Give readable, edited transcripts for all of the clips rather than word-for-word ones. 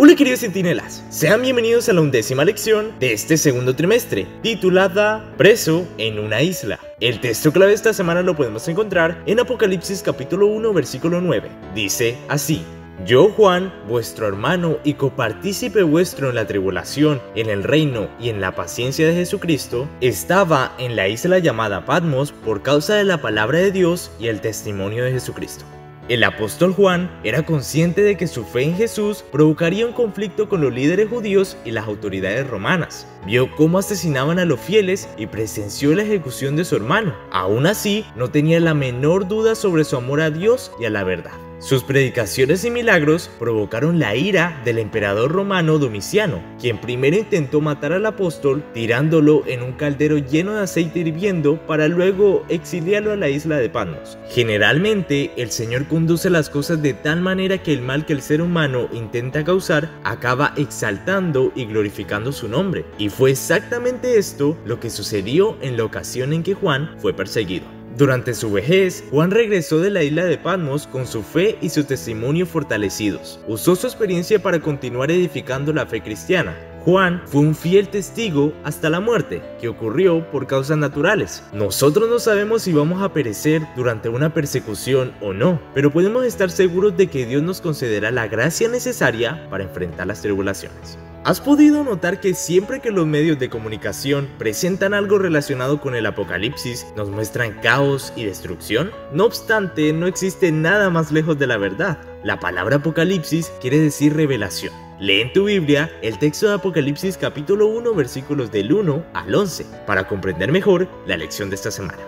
Hola queridos centinelas, sean bienvenidos a la 11ª lección de este segundo trimestre, titulada Preso en una isla. El texto clave de esta semana lo podemos encontrar en Apocalipsis capítulo 1 versículo 9. Dice así: Yo, Juan, vuestro hermano y copartícipe vuestro en la tribulación, en el reino y en la paciencia de Jesucristo, estaba en la isla llamada Patmos por causa de la palabra de Dios y el testimonio de Jesucristo. El apóstol Juan era consciente de que su fe en Jesús provocaría un conflicto con los líderes judíos y las autoridades romanas. Vio cómo asesinaban a los fieles y presenció la ejecución de su hermano. Aún así, no tenía la menor duda sobre su amor a Dios y a la verdad. Sus predicaciones y milagros provocaron la ira del emperador romano Domiciano, quien primero intentó matar al apóstol tirándolo en un caldero lleno de aceite hirviendo para luego exiliarlo a la isla de Patmos. Generalmente, el Señor conduce las cosas de tal manera que el mal que el ser humano intenta causar acaba exaltando y glorificando su nombre. Y fue exactamente esto lo que sucedió en la ocasión en que Juan fue perseguido. Durante su vejez, Juan regresó de la isla de Patmos con su fe y su testimonio fortalecidos. Usó su experiencia para continuar edificando la fe cristiana. Juan fue un fiel testigo hasta la muerte, que ocurrió por causas naturales. Nosotros no sabemos si vamos a perecer durante una persecución o no, pero podemos estar seguros de que Dios nos concederá la gracia necesaria para enfrentar las tribulaciones. ¿Has podido notar que siempre que los medios de comunicación presentan algo relacionado con el apocalipsis, nos muestran caos y destrucción? No obstante, no existe nada más lejos de la verdad. La palabra apocalipsis quiere decir revelación. Lee en tu Biblia el texto de Apocalipsis capítulo 1 versículos del 1 al 11 para comprender mejor la lección de esta semana.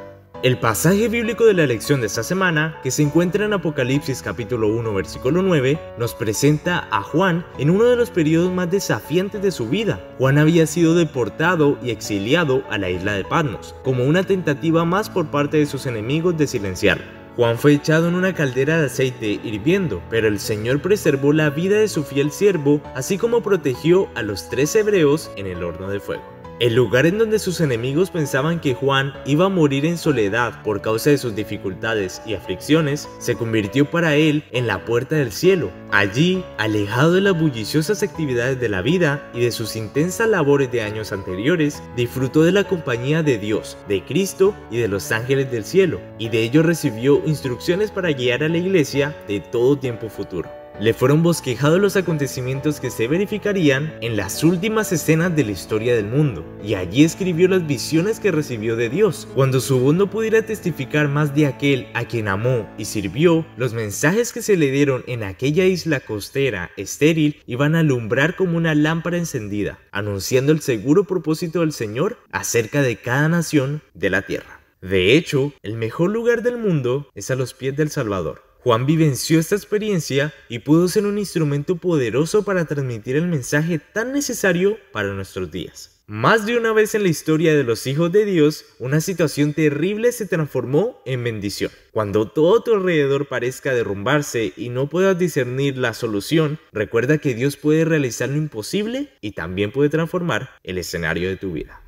El pasaje bíblico de la lección de esta semana, que se encuentra en Apocalipsis capítulo 1 versículo 9, nos presenta a Juan en uno de los periodos más desafiantes de su vida. Juan había sido deportado y exiliado a la isla de Patmos, como una tentativa más por parte de sus enemigos de silenciarlo. Juan fue echado en una caldera de aceite hirviendo, pero el Señor preservó la vida de su fiel siervo, así como protegió a los 3 hebreos en el horno de fuego. El lugar en donde sus enemigos pensaban que Juan iba a morir en soledad por causa de sus dificultades y aflicciones, se convirtió para él en la puerta del cielo. Allí, alejado de las bulliciosas actividades de la vida y de sus intensas labores de años anteriores, disfrutó de la compañía de Dios, de Cristo y de los ángeles del cielo, y de ello recibió instrucciones para guiar a la iglesia de todo tiempo futuro. Le fueron bosquejados los acontecimientos que se verificarían en las últimas escenas de la historia del mundo, y allí escribió las visiones que recibió de Dios. Cuando su voz no pudiera testificar más de aquel a quien amó y sirvió, los mensajes que se le dieron en aquella isla costera estéril iban a alumbrar como una lámpara encendida, anunciando el seguro propósito del Señor acerca de cada nación de la tierra. De hecho, el mejor lugar del mundo es a los pies del Salvador. Juan vivenció esta experiencia y pudo ser un instrumento poderoso para transmitir el mensaje tan necesario para nuestros días. Más de una vez en la historia de los hijos de Dios, una situación terrible se transformó en bendición. Cuando todo a tu alrededor parezca derrumbarse y no puedas discernir la solución, recuerda que Dios puede realizar lo imposible y también puede transformar el escenario de tu vida.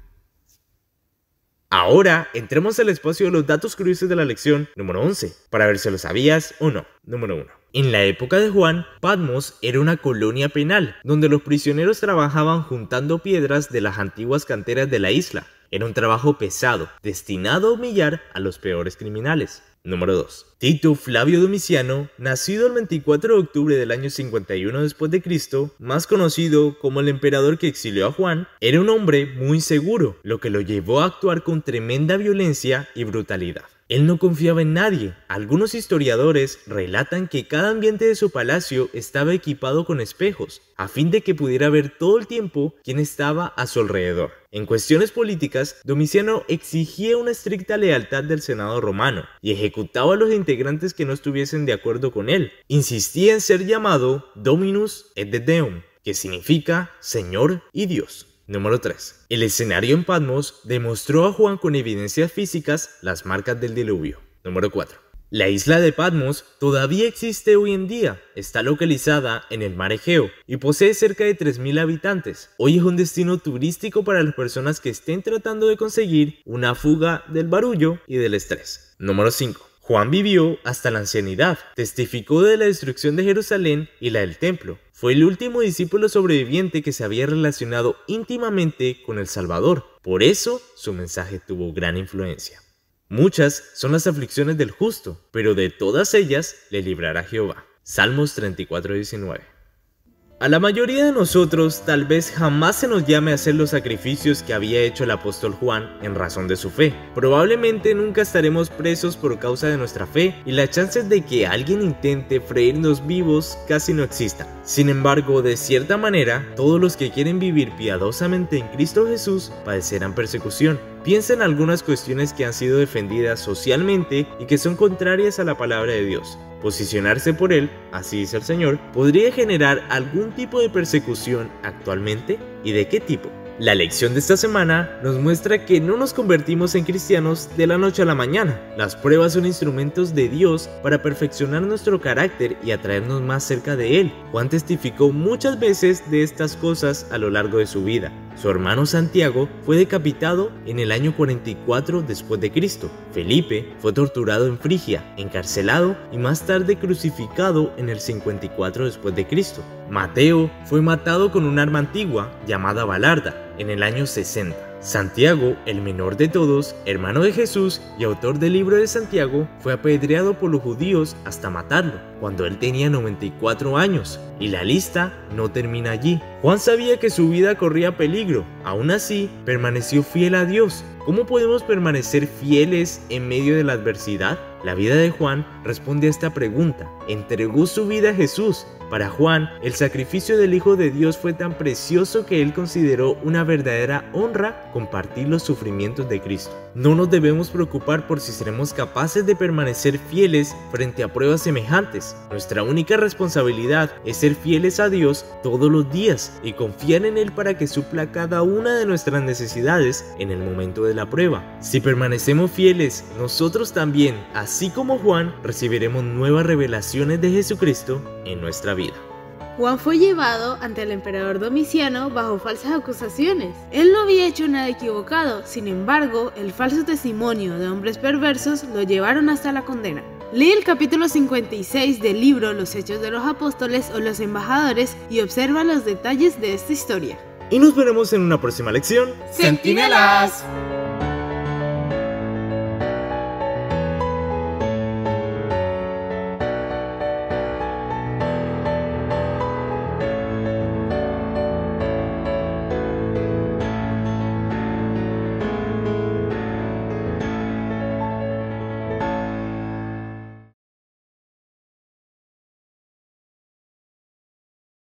Ahora, entremos al espacio de los datos curiosos de la lección número 11, para ver si lo sabías o no. Número 1. En la época de Juan, Patmos era una colonia penal, donde los prisioneros trabajaban juntando piedras de las antiguas canteras de la isla. Era un trabajo pesado, destinado a humillar a los peores criminales. Número 2. Tito Flavio Domiciano, nacido el 24 de octubre del año 51 después de Cristo, más conocido como el emperador que exilió a Juan, era un hombre muy seguro, lo que lo llevó a actuar con tremenda violencia y brutalidad. Él no confiaba en nadie. Algunos historiadores relatan que cada ambiente de su palacio estaba equipado con espejos, a fin de que pudiera ver todo el tiempo quién estaba a su alrededor. En cuestiones políticas, Domiciano exigía una estricta lealtad del Senado romano y ejecutaba a los integrantes que no estuviesen de acuerdo con él. Insistía en ser llamado Dominus et Deum, que significa Señor y Dios. Número 3. El escenario en Patmos demostró a Juan con evidencias físicas las marcas del diluvio. Número 4. La isla de Patmos todavía existe hoy en día, está localizada en el mar Egeo y posee cerca de 3.000 habitantes. Hoy es un destino turístico para las personas que estén tratando de conseguir una fuga del barullo y del estrés. Número 5. Juan vivió hasta la ancianidad, testificó de la destrucción de Jerusalén y la del templo. Fue el último discípulo sobreviviente que se había relacionado íntimamente con el Salvador. Por eso, su mensaje tuvo gran influencia. Muchas son las aflicciones del justo, pero de todas ellas le librará Jehová. Salmos 34:19. A la mayoría de nosotros tal vez jamás se nos llame a hacer los sacrificios que había hecho el apóstol Juan en razón de su fe. Probablemente nunca estaremos presos por causa de nuestra fe y las chances de que alguien intente freírnos vivos casi no existan. Sin embargo, de cierta manera, todos los que quieren vivir piadosamente en Cristo Jesús padecerán persecución. Piensa en algunas cuestiones que han sido defendidas socialmente y que son contrarias a la palabra de Dios. Posicionarse por él, así dice el Señor, podría generar algún tipo de persecución actualmente. ¿Y de qué tipo? La lección de esta semana nos muestra que no nos convertimos en cristianos de la noche a la mañana. Las pruebas son instrumentos de Dios para perfeccionar nuestro carácter y atraernos más cerca de Él. Juan testificó muchas veces de estas cosas a lo largo de su vida. Su hermano Santiago fue decapitado en el año 44 después de Cristo. Felipe fue torturado en Frigia, encarcelado y más tarde crucificado en el 54 después de Cristo. Mateo fue matado con un arma antigua llamada balarda en el año 60. Santiago, el menor de todos, hermano de Jesús y autor del libro de Santiago, fue apedreado por los judíos hasta matarlo, cuando él tenía 94 años. Y la lista no termina allí. Juan sabía que su vida corría peligro, aún así permaneció fiel a Dios. ¿Cómo podemos permanecer fieles en medio de la adversidad? La vida de Juan responde a esta pregunta. Entregó su vida a Jesús. Para Juan, el sacrificio del Hijo de Dios fue tan precioso que él consideró una verdadera honra compartir los sufrimientos de Cristo. No nos debemos preocupar por si seremos capaces de permanecer fieles frente a pruebas semejantes. Nuestra única responsabilidad es ser fieles a Dios todos los días y confiar en Él para que supla cada una de nuestras necesidades en el momento de la prueba. Si permanecemos fieles, nosotros también, así como Juan, recibiremos nuevas revelaciones de Jesucristo en nuestra vida. Juan fue llevado ante el emperador Domiciano bajo falsas acusaciones. Él no había hecho nada equivocado, sin embargo, el falso testimonio de hombres perversos lo llevaron hasta la condena. Lee el capítulo 56 del libro Los Hechos de los Apóstoles o Los Embajadores y observa los detalles de esta historia. Y nos veremos en una próxima lección. ¡Centinelas!